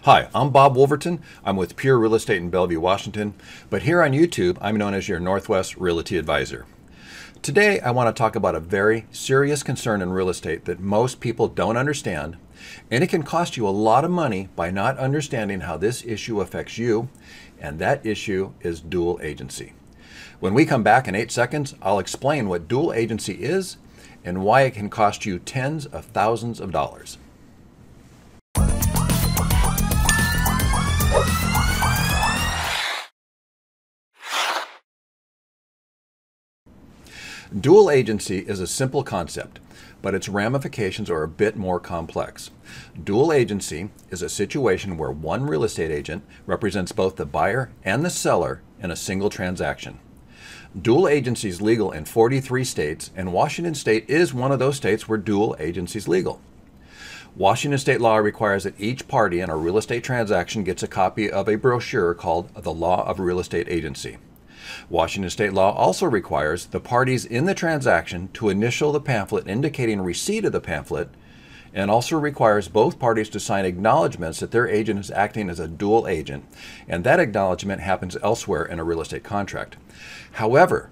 Hi, I'm Bob Woolverton. I'm with Pure Real Estate in Bellevue, Washington, but here on YouTube, I'm known as your Northwest Realty Advisor. Today, I want to talk about a very serious concern in real estate that most people don't understand, and it can cost you a lot of money by not understanding how this issue affects you, and that issue is dual agency. When we come back in 8 seconds, I'll explain what dual agency is and why it can cost you tens of thousands of dollars. Dual agency is a simple concept, but its ramifications are a bit more complex. Dual agency is a situation where one real estate agent represents both the buyer and the seller in a single transaction. Dual agency is legal in 43 states, and Washington State is one of those states where dual agency is legal. Washington State law requires that each party in a real estate transaction gets a copy of a brochure called the Law of Real Estate Agency. Washington State law also requires the parties in the transaction to initial the pamphlet indicating receipt of the pamphlet, and also requires both parties to sign acknowledgments that their agent is acting as a dual agent, and that acknowledgment happens elsewhere in a real estate contract. However,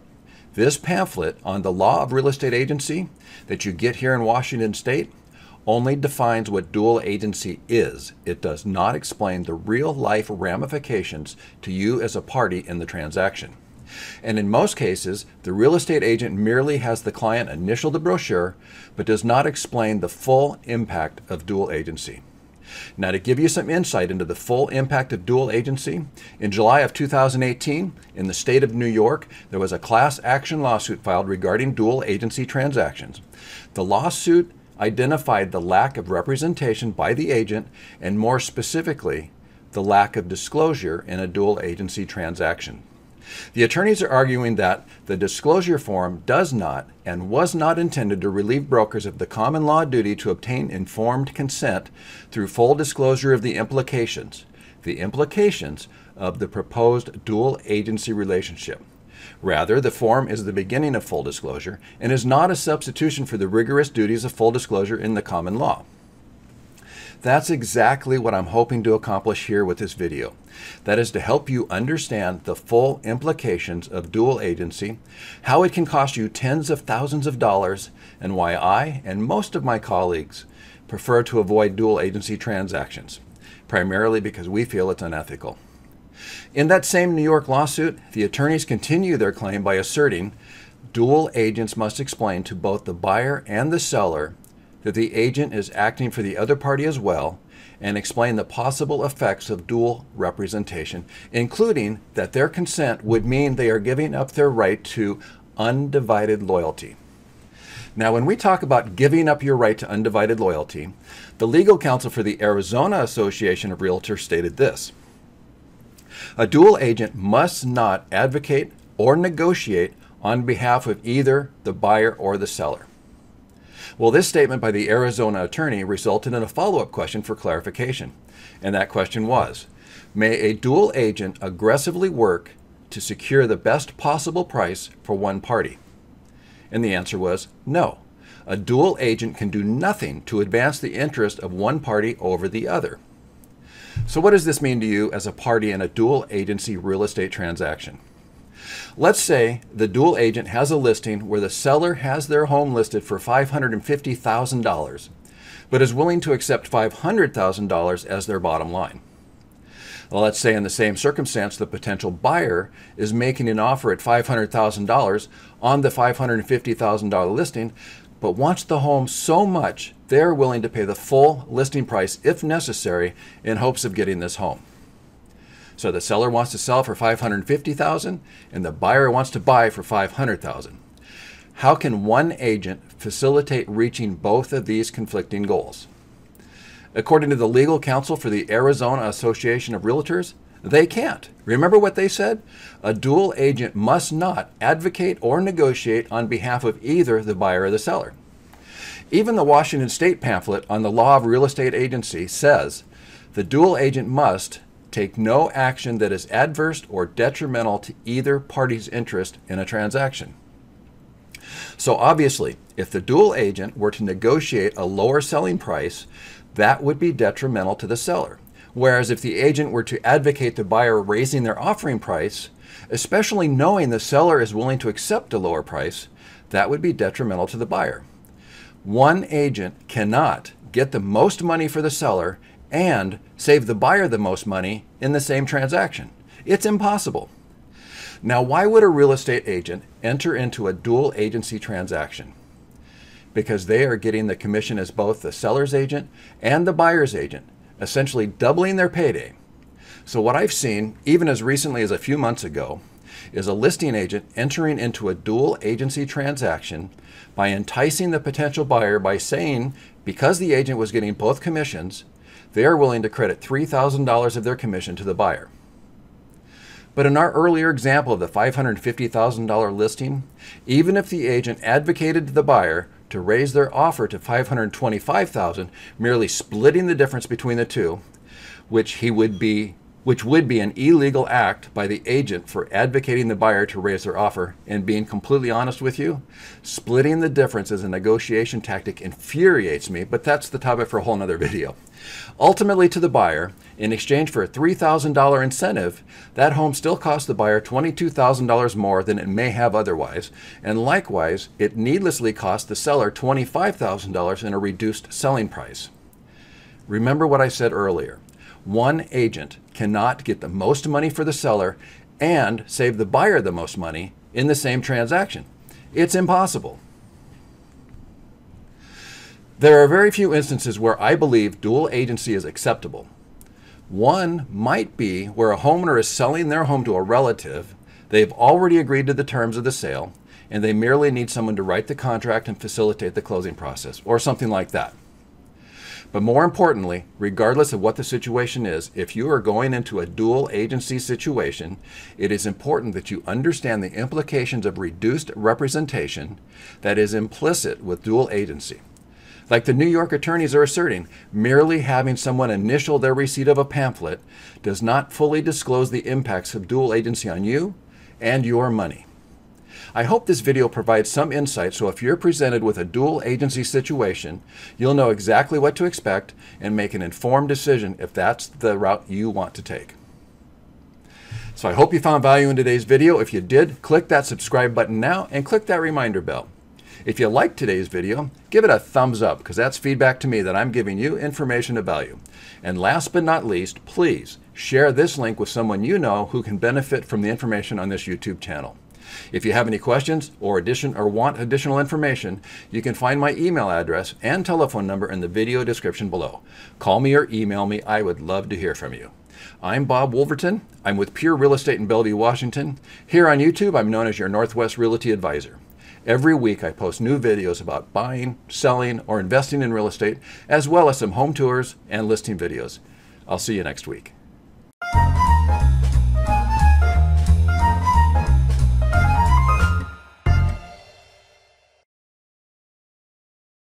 this pamphlet on the Law of Real Estate Agency that you get here in Washington State only defines what dual agency is. It does not explain the real-life ramifications to you as a party in the transaction. And in most cases, the real estate agent merely has the client initial the brochure, but does not explain the full impact of dual agency. Now, to give you some insight into the full impact of dual agency, in July of 2018, in the state of New York, there was a class action lawsuit filed regarding dual agency transactions. The lawsuit identified the lack of representation by the agent, and more specifically, the lack of disclosure in a dual agency transaction. The attorneys are arguing that the disclosure form does not and was not intended to relieve brokers of the common law duty to obtain informed consent through full disclosure of the implications of the proposed dual agency relationship. Rather, the form is the beginning of full disclosure and is not a substitution for the rigorous duties of full disclosure in the common law. That's exactly what I'm hoping to accomplish here with this video. That is to help you understand the full implications of dual agency, how it can cost you tens of thousands of dollars, and why I and most of my colleagues prefer to avoid dual agency transactions, primarily because we feel it's unethical. In that same New York lawsuit, the attorneys continue their claim by asserting dual agents must explain to both the buyer and the seller that the agent is acting for the other party as well, and explain the possible effects of dual representation, including that their consent would mean they are giving up their right to undivided loyalty. Now, when we talk about giving up your right to undivided loyalty, the legal counsel for the Arizona Association of Realtors stated this: a dual agent must not advocate or negotiate on behalf of either the buyer or the seller. Well, this statement by the Arizona attorney resulted in a follow-up question for clarification, and that question was, may a dual agent aggressively work to secure the best possible price for one party? And the answer was no. A dual agent can do nothing to advance the interest of one party over the other. So what does this mean to you as a party in a dual agency real estate transaction? Let's say the dual agent has a listing where the seller has their home listed for $550,000, but is willing to accept $500,000 as their bottom line. Well, let's say in the same circumstance, the potential buyer is making an offer at $500,000 on the $550,000 listing, but wants the home so much they're willing to pay the full listing price if necessary in hopes of getting this home. So the seller wants to sell for $550,000 and the buyer wants to buy for $500,000. How can one agent facilitate reaching both of these conflicting goals? According to the legal counsel for the Arizona Association of Realtors, they can't. Remember what they said? A dual agent must not advocate or negotiate on behalf of either the buyer or the seller. Even the Washington State pamphlet on the Law of Real Estate Agency says the dual agent must take no action that is adverse or detrimental to either party's interest in a transaction. So obviously, if the dual agent were to negotiate a lower selling price, that would be detrimental to the seller. Whereas if the agent were to advocate the buyer raising their offering price, especially knowing the seller is willing to accept a lower price, that would be detrimental to the buyer. One agent cannot get the most money for the seller and save the buyer the most money in the same transaction. It's impossible. Now, why would a real estate agent enter into a dual agency transaction? Because they are getting the commission as both the seller's agent and the buyer's agent, essentially doubling their payday. So what I've seen, even as recently as a few months ago, is a listing agent entering into a dual agency transaction by enticing the potential buyer by saying, because the agent was getting both commissions, they are willing to credit $3,000 of their commission to the buyer. But in our earlier example of the $550,000 listing, even if the agent advocated to the buyer to raise their offer to $525,000, merely splitting the difference between the two, which would be an illegal act by the agent for advocating the buyer to raise their offer. And being completely honest with you, splitting the difference as a negotiation tactic infuriates me, but that's the topic for a whole nother video. Ultimately, to the buyer, in exchange for a $3,000 incentive, that home still costs the buyer $22,000 more than it may have otherwise, and likewise, it needlessly cost the seller $25,000 in a reduced selling price. Remember what I said earlier. One agent cannot get the most money for the seller and save the buyer the most money in the same transaction. It's impossible. There are very few instances where I believe dual agency is acceptable. One might be where a homeowner is selling their home to a relative, they've already agreed to the terms of the sale, and they merely need someone to write the contract and facilitate the closing process, or something like that. But more importantly, regardless of what the situation is, if you are going into a dual agency situation, it is important that you understand the implications of reduced representation that is implicit with dual agency. Like the New York attorneys are asserting, merely having someone initial their receipt of a pamphlet does not fully disclose the impacts of dual agency on you and your money. I hope this video provides some insight, so if you're presented with a dual agency situation, you'll know exactly what to expect and make an informed decision if that's the route you want to take. So I hope you found value in today's video. If you did, click that subscribe button now and click that reminder bell. If you liked today's video, give it a thumbs up, because that's feedback to me that I'm giving you information of value. And last but not least, please share this link with someone you know who can benefit from the information on this YouTube channel. If you have any questions or want additional information, you can find my email address and telephone number in the video description below. Call me or email me. I would love to hear from you. I'm Bob Woolverton. I'm with Pure Real Estate in Bellevue, Washington. Here on YouTube, I'm known as your Northwest Realty Advisor. Every week, I post new videos about buying, selling, or investing in real estate, as well as some home tours and listing videos. I'll see you next week.